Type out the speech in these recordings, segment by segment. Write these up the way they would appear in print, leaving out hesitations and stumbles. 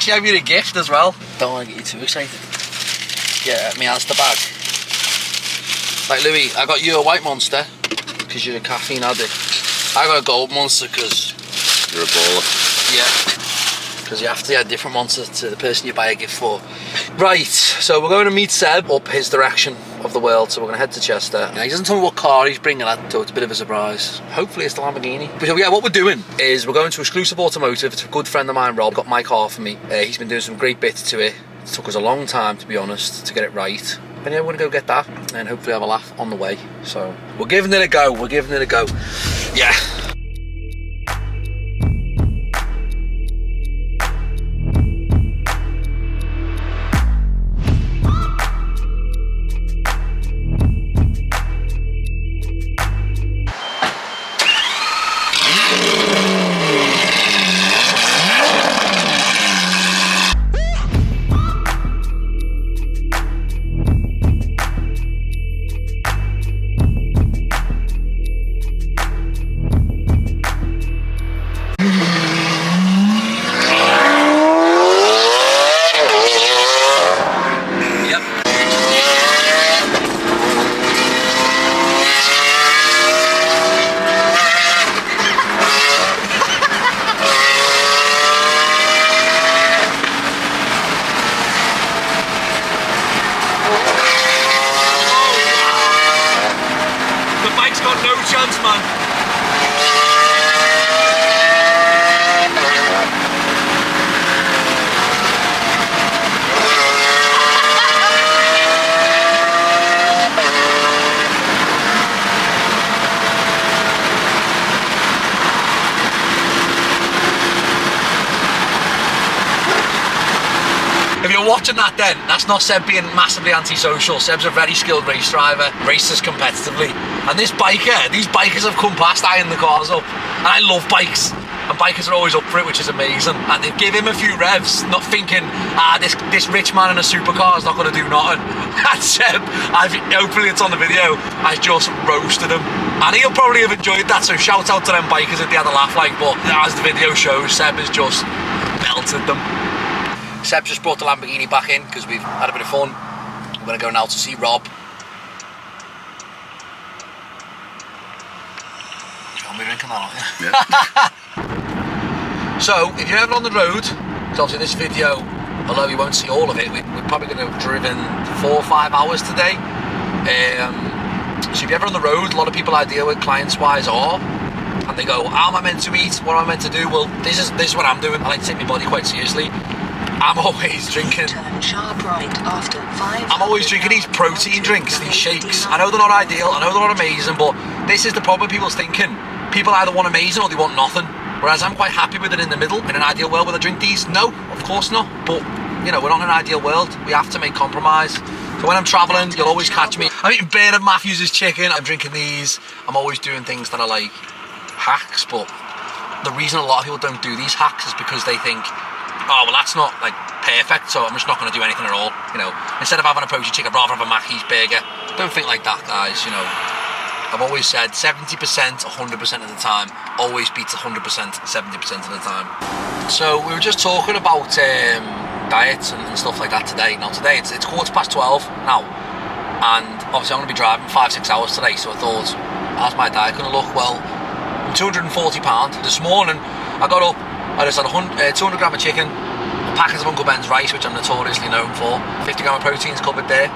actually have you a gift as well. Don't want to get you too excited. Yeah, me Asda bag. Like Louis, I got you a white Monster because you're a caffeine addict. I got a gold Monster because you're a baller. Yeah, because you have to get a different Monster to the person you buy a gift for. Right, so we're going to meet Seb up his direction of the world, so we're going to head to Chester. Now, he doesn't tell me what car he's bringing that, so it's a bit of a surprise. Hopefully it's the Lamborghini. But yeah, what we're doing is we're going to Exclusive Automotive. It's a good friend of mine, Rob, got my car for me. He's been doing some great bits to it. It took us a long time, to be honest, to get it right. And yeah, we're going to go get that and hopefully have a laugh on the way. So we're giving it a go, Yeah. If you're watching that then, that's not Seb being massively antisocial. Seb's a very skilled race driver, races competitively. And this biker, these bikers have come past eyeing the cars up. And I love bikes. And bikers are always up for it, which is amazing. And they give him a few revs, not thinking, this rich man in a supercar is not going to do nothing. And Seb, hopefully it's on the video, I just roasted him. And he'll probably have enjoyed that, so shout out to them bikers if they had a laugh like, but as the video shows, Seb has just melted them. Seb just brought the Lamborghini back in because we've had a bit of fun. We're going to go now to see Rob. You'll be drinking that, aren't you? Yeah. So, if you're ever on the road, because obviously this video, although you won't see all of it, we're probably going to have driven 4 or 5 hours today. So if you're ever on the road, a lot of people I deal with clients-wise are, and they go, how am I meant to eat? What am I meant to do? Well, this is what I'm doing. I like to take my body quite seriously. I'm always drinking. Turn sharp right after 5. I'm always drinking these protein drinks, these shakes. I know they're not ideal, I know they're not amazing, but this is the problem people's thinking. People either want amazing or they want nothing. Whereas I'm quite happy with it in the middle. In an ideal world, will I drink these? No, of course not. But, you know, we're not in an ideal world. We have to make compromise. So when I'm travelling, you'll always catch me. I'm eating Bernard Matthews' chicken, I'm drinking these. I'm always doing things that are like hacks, but the reason a lot of people don't do these hacks is because they think, oh, well, that's not, like, perfect, so I'm just not going to do anything at all, you know. Instead of having a protein chicken, I'd rather have a Mackey's burger. Don't think like that, guys, you know. I've always said 70%, 100% of the time always beats 100%, 70% of the time. So we were just talking about diets and stuff like that today. Now, today it's 12:15 now, and obviously I'm going to be driving 5-6 hours today, so I thought, how's my diet going to look? Well, I'm £240. This morning, I got up, I just had 200 gram of chicken, a packet of Uncle Ben's rice, which I'm notoriously known for, 50 gram of proteins covered there.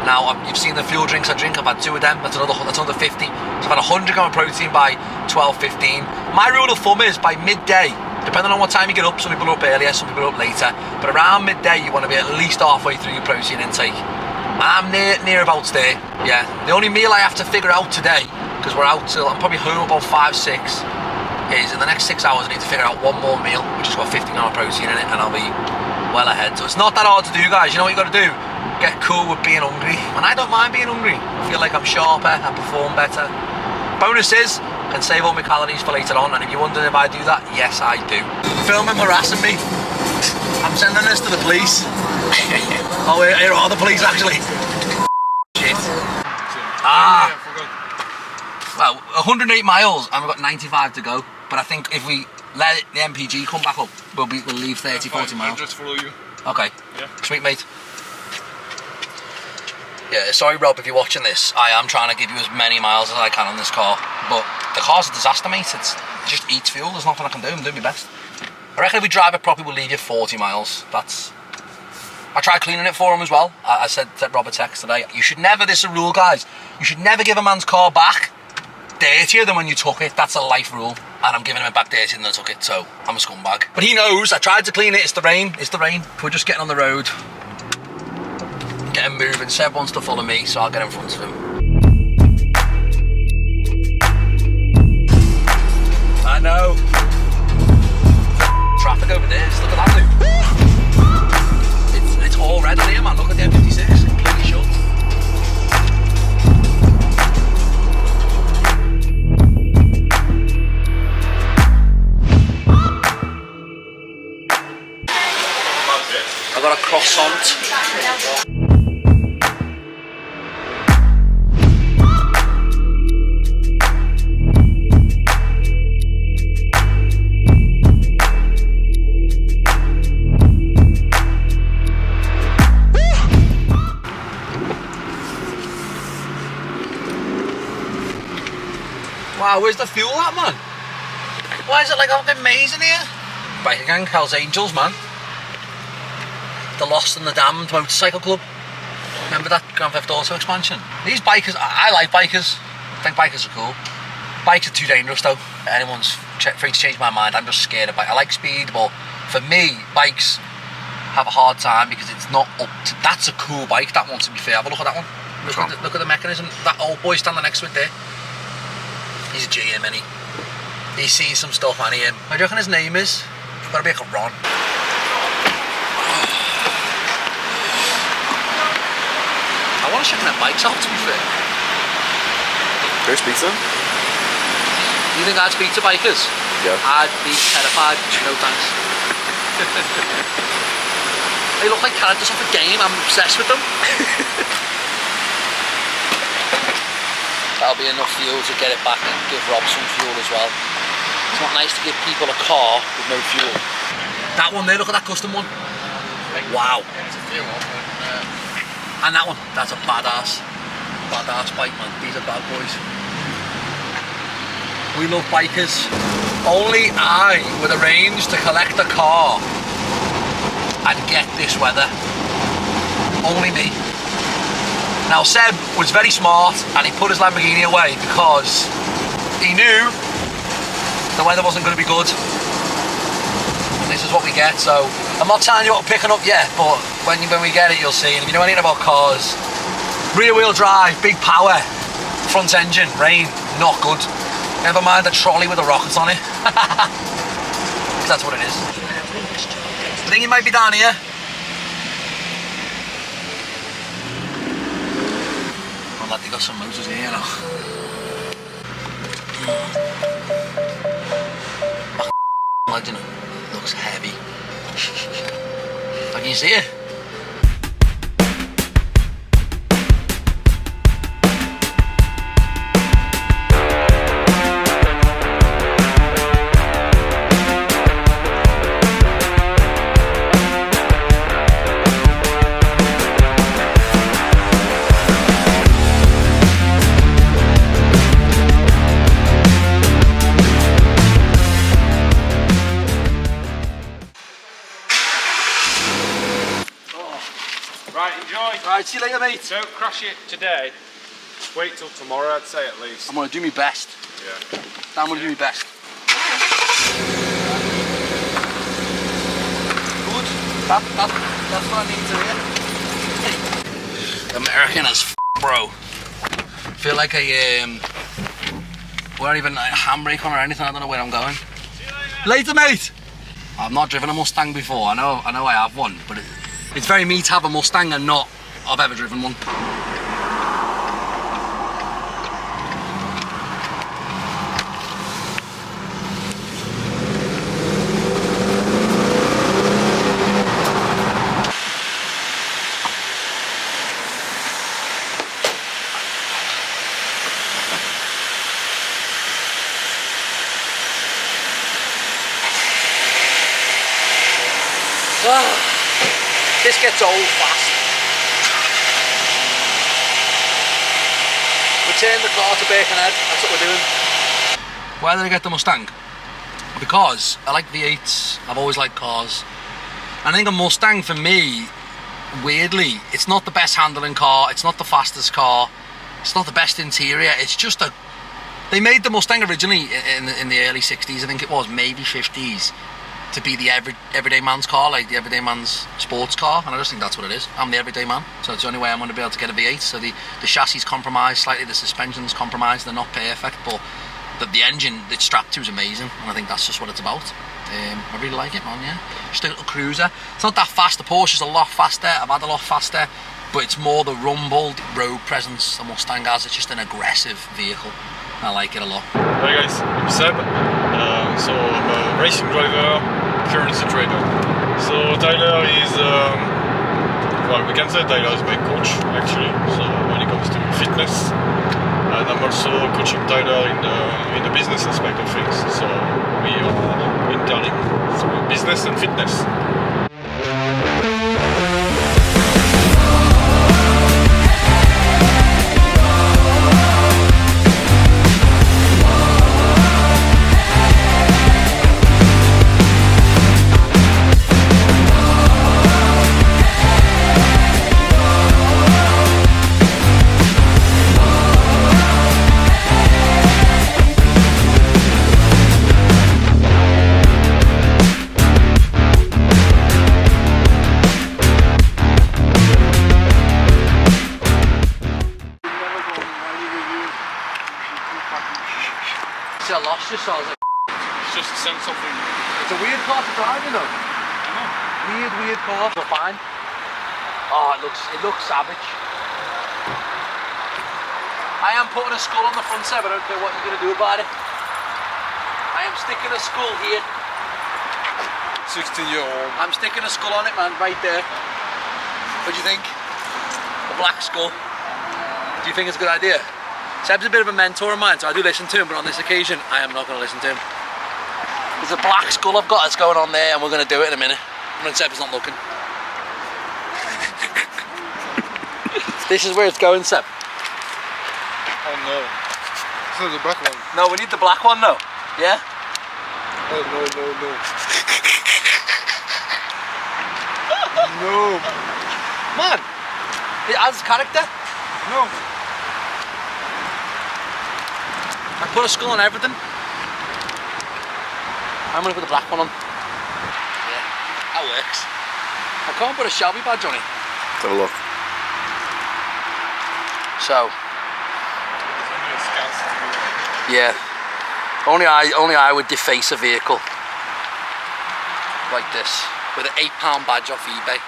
Now, you've seen the fuel drinks I drink, I've had 2 of them, that's another 50. So I've had 100 gram of protein by 12:15. My rule of thumb is by midday, depending on what time you get up, some people are up earlier, some people are up later, but around midday you want to be at least halfway through your protein intake. And I'm near about there, yeah. The only meal I have to figure out today, because we're out till, I'm probably home about 5-6, is in the next 6 hours I need to figure out one more meal, which has got 50 gram of protein in it, and I'll be well ahead. So it's not that hard to do, guys. You know what you got to do? Get cool with being hungry. And I don't mind being hungry. I feel like I'm sharper, I perform better. Bonus is, I can save all my calories for later on, and if you're wondering if I do that, yes I do. Film him harassing me. I'm sending this to the police. Oh, here are the police actually. Shit. Well, 108 miles and we've got 95 to go. But I think if we let the MPG come back up. We'll leave 30, 40 miles. I'll just follow you. Okay. Yeah. Sweet, mate. Yeah, sorry, Rob, if you're watching this. I am trying to give you as many miles as I can on this car. But the car's a disaster, mate. It just eats fuel. There's nothing I can do. I'm doing my best. I reckon if we drive it properly, we'll leave you 40 miles. I tried cleaning it for him as well. I said Rob a text today. You should never, this is a rule, guys. You should never give a man's car back dirtier than when you took it. That's a life rule. And I'm giving him it back dirtier than I took it, so I'm a scumbag. But he knows. I tried to clean it. It's the rain. It's the rain. We're just getting on the road. Get him moving. Seb wants to follow me, so I'll get in front of him. I know. Traffic over there. Just look at that loop. It's all red in here, man. Look at the M56. Completely shut. I got a croissant. Wow, where's the fuel at, man? Why is it like a fucking maze in here? Biker gang, Hell's Angels, man. The Lost and the Damned Motorcycle Club. Remember that Grand Theft Auto expansion? These bikers, I like bikers. I think bikers are cool. Bikes are too dangerous though. Anyone's free to change my mind. I'm just scared of bikes. I like speed, but for me, bikes have a hard time because it's not up to... That's a cool bike, that one, to be fair. Have a look at that one. Look at the mechanism. That old boy standing next to it there. He's a GM, and he's seen some stuff, and what do you reckon his name is? It's gotta be like a Ron. I want to check their bikes out, to be fair. Go speak to them? You think I'd speak to bikers? Yeah. I'd be terrified. No thanks. They look like characters off a game. I'm obsessed with them. That'll be enough fuel to get it back and give Rob some fuel as well. It's not nice to give people a car with no fuel. That one there, look at that custom one. Wow. And that one, that's a badass bike, man. These are bad boys. We love bikers. Only I would arrange to collect a car and get this weather. Only me. Now Seb was very smart and he put his Lamborghini away because he knew the weather wasn't going to be good. This is what we get, so I'm not telling you what we're picking up yet, but when we get it you'll see. And if you know anything about cars, rear wheel drive, big power, front engine, rain, not good. Never mind the trolley with the rockets on it. Because that's what it is. I think he might be down here. Well, they got some motors here now. Imagine it. Looks heavy. Can you see it? Right, enjoy. Right, see you later, mate. Don't crash it today. Wait till tomorrow, I'd say at least. I'm going to do my best. Yeah. I'm going to do my best. Good. That's what I need to hear. American as bro. Feel like we're not even a handbrake on or anything. I don't know where I'm going. Later, mate. I've not driven a Mustang before. I know I have one, but it's very me to have a Mustang and not I've ever driven one. This gets old fast. Return the car to Birkenhead, that's what we're doing. Why did I get the Mustang? Because I like V8s, I've always liked cars. And I think a Mustang for me, weirdly, it's not the best handling car, it's not the fastest car, it's not the best interior, it's just a... They made the Mustang originally in the early 60s, I think it was, maybe 50s, to be the everyday man's car, like the everyday man's sports car, and I just think that's what it is. I'm the everyday man, so it's the only way I'm going to be able to get a V8. So the chassis is compromised slightly, the suspension's compromised, they're not perfect, but the engine it's strapped to is amazing, and I think that's just what it's about. I really like it, man, yeah. Just a little cruiser. It's not that fast, the Porsche's a lot faster, I've had a lot faster, but it's more the rumble, the road presence the Mustang has. It's just an aggressive vehicle. I like it a lot. Hi guys, I'm Seb. So I'm a racing driver, currency trader. So Tyler is, well, we can say Tyler is my coach actually. So when it comes to fitness, and I'm also coaching Tyler in the business aspect of things. So we are interlinked through business and fitness. I lost you, so I was like, It's just a sense of thing. it's a weird car to drive, you know. I know. Weird car, but fine. Oh, it looks savage. I am putting a skull on the front set, but I don't care what you're gonna do about it. I am sticking a skull here. 16-year-old. I'm sticking a skull on it, man, right there. What do you think? A black skull. Do you think it's a good idea? Seb's a bit of a mentor of mine, so I do listen to him, but on this occasion, I am not going to listen to him. There's a black skull I've got that's going on there, and we're going to do it in a minute. When Seb's not looking. This is where it's going, Seb. Oh no. This is the black one. No, we need the black one, though. Yeah? Oh no, no, no. No. Man, it has character. No. I put a skull on everything. I'm gonna put the black one on. Yeah, that works. I can't put a Shelby badge on it. Let's have a look. So, yeah. Only I would deface a vehicle like this with an £8 badge off eBay.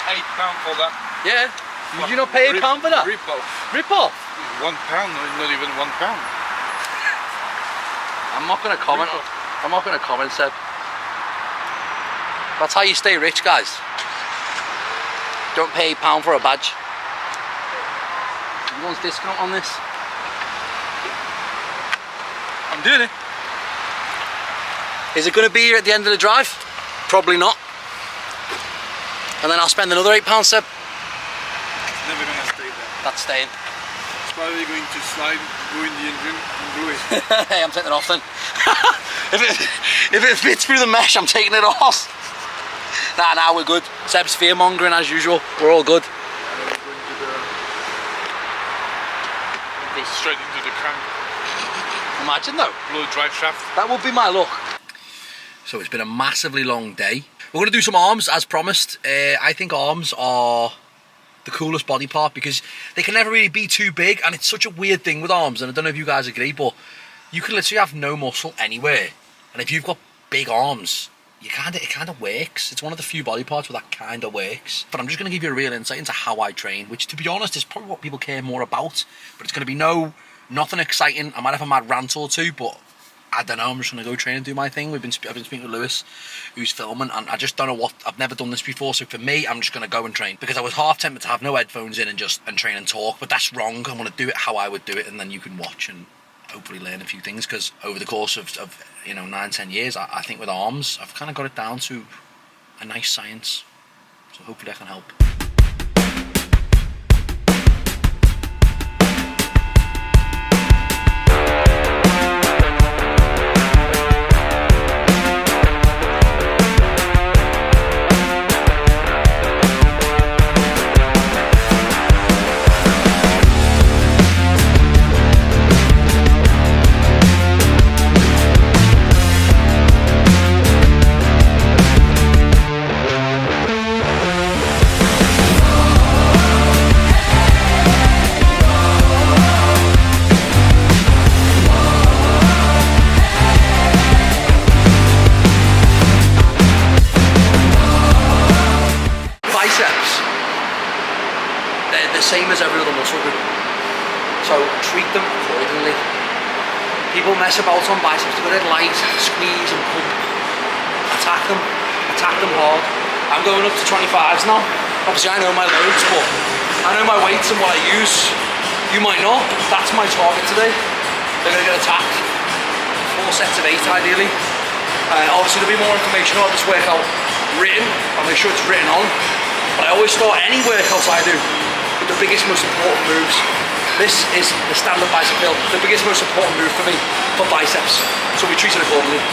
£8 for that. Yeah. Did you not pay £8 for that? Rip off. Rip off. £1, not even £1. I'm not gonna comment. I'm not gonna comment, Seb. That's how you stay rich, guys. Don't pay £8 for a badge. You want discount on this? I'm doing it. Is it gonna be here at the end of the drive? Probably not. And then I'll spend another £8, Seb. It's never gonna stay there. That's staying. It's probably going to slide, go in the engine, and glue it. Hey, I'm taking it off then. if it fits through the mesh, I'm taking it off. Nah, we're good. Seb's fear mongering as usual. We're all good. Go straight into the crank. Imagine though. Blow drive shaft. That would be my look. So it's been a massively long day. We're going to do some arms as promised. I think arms are the coolest body part because they can never really be too big, and it's such a weird thing with arms, and I don't know if you guys agree, but you can literally have no muscle anywhere, and if you've got big arms, it kind of works. It's one of the few body parts where that kind of works. But I'm just going to give you a real insight into how I train, which to be honest is probably what people care more about, but it's going to be nothing exciting. I might have a mad rant or two, but I don't know, I'm just going to go train and do my thing. I've been speaking with Lewis, who's filming, and I just don't know I've never done this before, so for me, I'm just going to go and train. Because I was half tempted to have no headphones in and train and talk, but that's wrong. I want to do it how I would do it, and then you can watch and hopefully learn a few things, because over the course of 9-10 years, I think with arms, I've kind of got it down to a nice science. So hopefully I can help. They're the same as every other muscle group, so treat them accordingly. People mess about on biceps, they've got it light, squeeze and pump. Attack them hard. I'm going up to 25s now. Obviously I know my loads, but I know my weights and what I use. You might not, but that's my target today. They're going to get attacked. 4 sets of 8 ideally. Obviously there'll be more information about this workout written. I'll make sure it's written on. But I always start any workouts I do with the biggest, most important moves. This is the stand-up bicep curl, the biggest, most important move for me for biceps. So we treat it accordingly.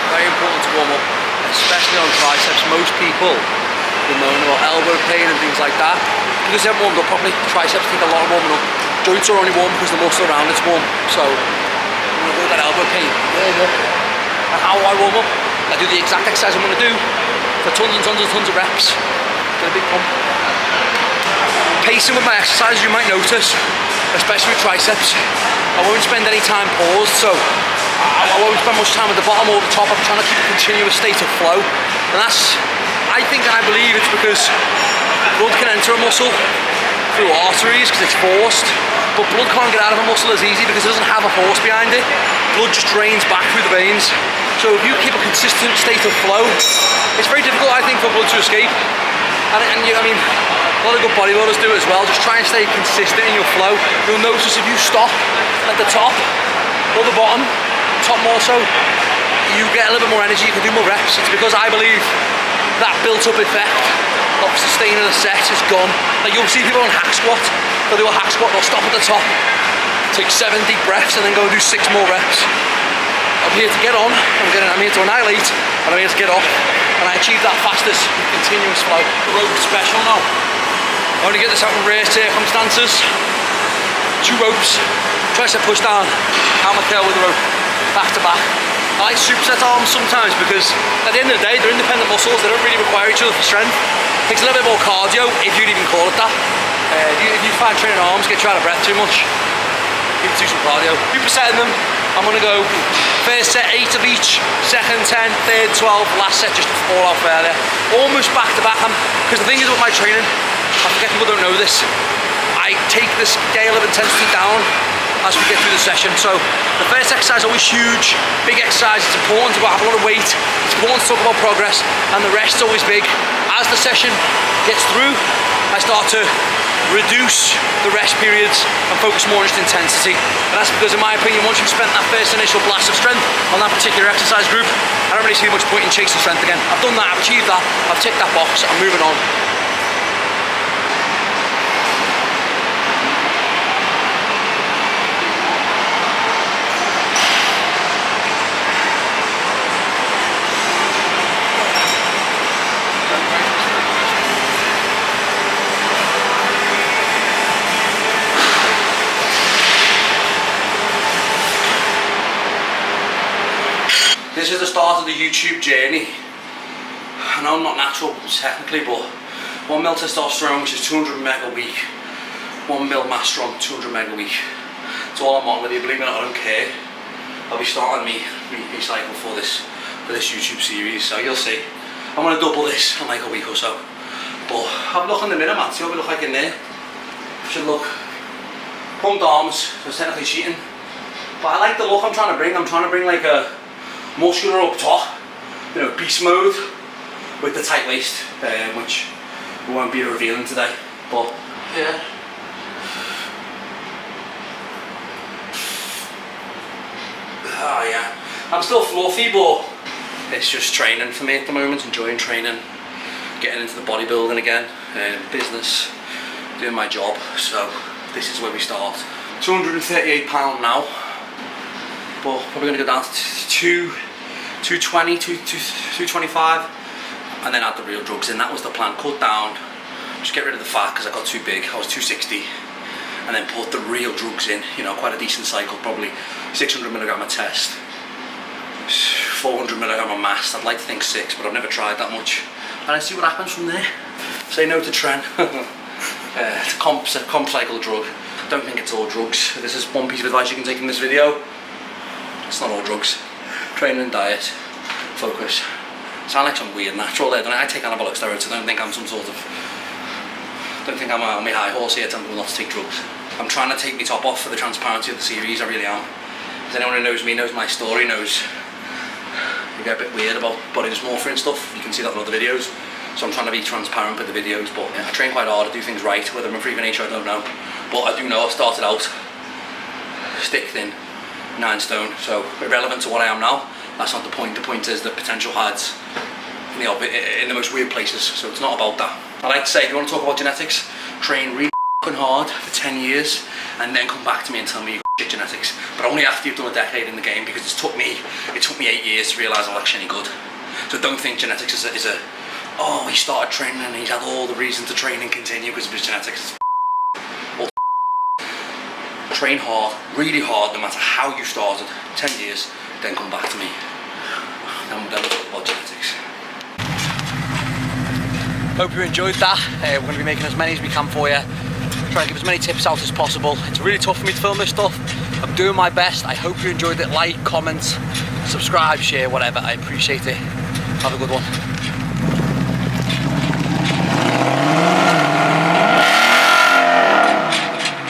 Very important to warm up, especially on triceps. Most people will moan about elbow pain and things like that because they haven't warmed up properly. Triceps take a lot of warming up. Joints are only warm because the muscle around it's warm. So I'm going to go with that elbow pain, warm up. And how do I warm up? I do the exact exercise I'm going to do for tons and tons and tons of reps. Get a big pump. Pacing with my exercise, you might notice, especially with triceps, I won't spend any time paused, so I won't spend much time at the bottom or the top. I'm trying to keep a continuous state of flow. And that's, I think and I believe it's because blood can enter a muscle through arteries because it's forced, but blood can't get out of a muscle as easy because it doesn't have a force behind it. Blood just drains back through the veins. So if you keep a consistent state of flow, it's very difficult, I think, for blood to escape. And you know, I mean, a lot of good bodybuilders do it as well. Just try and stay consistent in your flow. You'll notice if you stop at the top or the bottom, top more so, you get a little bit more energy, you can do more reps. It's because I believe that built-up effect of sustaining a set is gone. Like you'll see people on hack squat, they'll do a hack squat, they'll stop at the top, take 7 deep breaths and then go and do 6 more reps. I'm here to get on, I'm here to annihilate, and I'm here to get off. And I achieve that fastest with continuous flow. The rope is special now. I only get this out in rare circumstances. 2 ropes, tricep push down, hammer curl with the rope, back to back. I like superset arms sometimes because at the end of the day, they're independent muscles, they don't really require each other for strength. It takes a little bit more cardio, if you'd even call it that. If you find training arms get you out of breath too much, you can do some cardio. Supersetting them, I'm gonna go first set 8 of each, second 10, third 12, last set just to fall off earlier. Almost back to back, because the thing is with my training, I forget people don't know this, I take the scale of intensity down as we get through the session. So the first exercise is always huge, big exercise, it's important to have a lot of weight, it's important to talk about progress, and the rest is always big. As the session gets through, I start to reduce the rest periods and focus more on just intensity. And that's because, in my opinion, once you've spent that first initial blast of strength on that particular exercise group, I don't really see much point in chasing strength again. I've done that, I've achieved that, I've ticked that box, I'm moving on. This is the start of the YouTube journey. I know I'm not natural technically, but 1 mil testosterone, which is 200 mg a week, 1 mil mass strong, 200 meg a week. It's all I'm on with you, believe it or not, I don't care. I'll be starting me cycle for this YouTube series, so you'll see. I'm gonna double this in like a week or so. But have a look in the mirror, man, see what we look like in there. Should look pumped arms, so it's technically cheating. But I like the look I'm trying to bring. I'm trying to bring like a muscular up top, you know, beast mode with the tight waist, which we won't be revealing today. But yeah. Oh yeah, I'm still fluffy, but it's just training for me at the moment, enjoying training, getting into the bodybuilding again, business, doing my job. So this is where we start. £238 now, but probably going to go down to 220, 225, and then add the real drugs in. That was the plan, cut down, just get rid of the fat because I got too big. I was 260. And then put the real drugs in, you know, quite a decent cycle, probably 600 milligram a test, 400 milligram a mass. I'd like to think 6, but I've never tried that much. And I see what happens from there. Say no to Tren. It's a comp cycle drug. Don't think it's all drugs. If this is one piece of advice you can take from this video, it's not all drugs. Training and diet, focus. Sound like some weird natural there, don't I? I take anabolic steroids, so I don't think I'm some sort of... don't think I'm on my high horse here telling people not to take drugs. I'm trying to take my top off for the transparency of the series, I really am. As anyone who knows me, knows my story, knows I get a bit weird about body dysmorphia and stuff. You can see that in other videos. So I'm trying to be transparent with the videos, but yeah, I train quite hard, I do things right. Whether I'm a freak of nature, I don't know. But I do know I started out stick thin, 9 stone, so irrelevant to what I am now. That's not the point. The point is the potential hides in the most weird places, so it's not about that. I like to say, if you want to talk about genetics, train really hard for 10 years and then come back to me and tell me you shit genetics, but only after you've done a decade in the game, because it took me 8 years to realise I'm actually any good. So don't think genetics is a oh, he started training and he's had all the reason to train and continue because of his genetics. Train hard, really hard, no matter how you started, 10 years, then come back to me. Then we'll talk about genetics. Hope you enjoyed that. We're going to be making as many as we can for you. Trying to give as many tips out as possible. It's really tough for me to film this stuff. I'm doing my best. I hope you enjoyed it. Like, comment, subscribe, share, whatever. I appreciate it. Have a good one.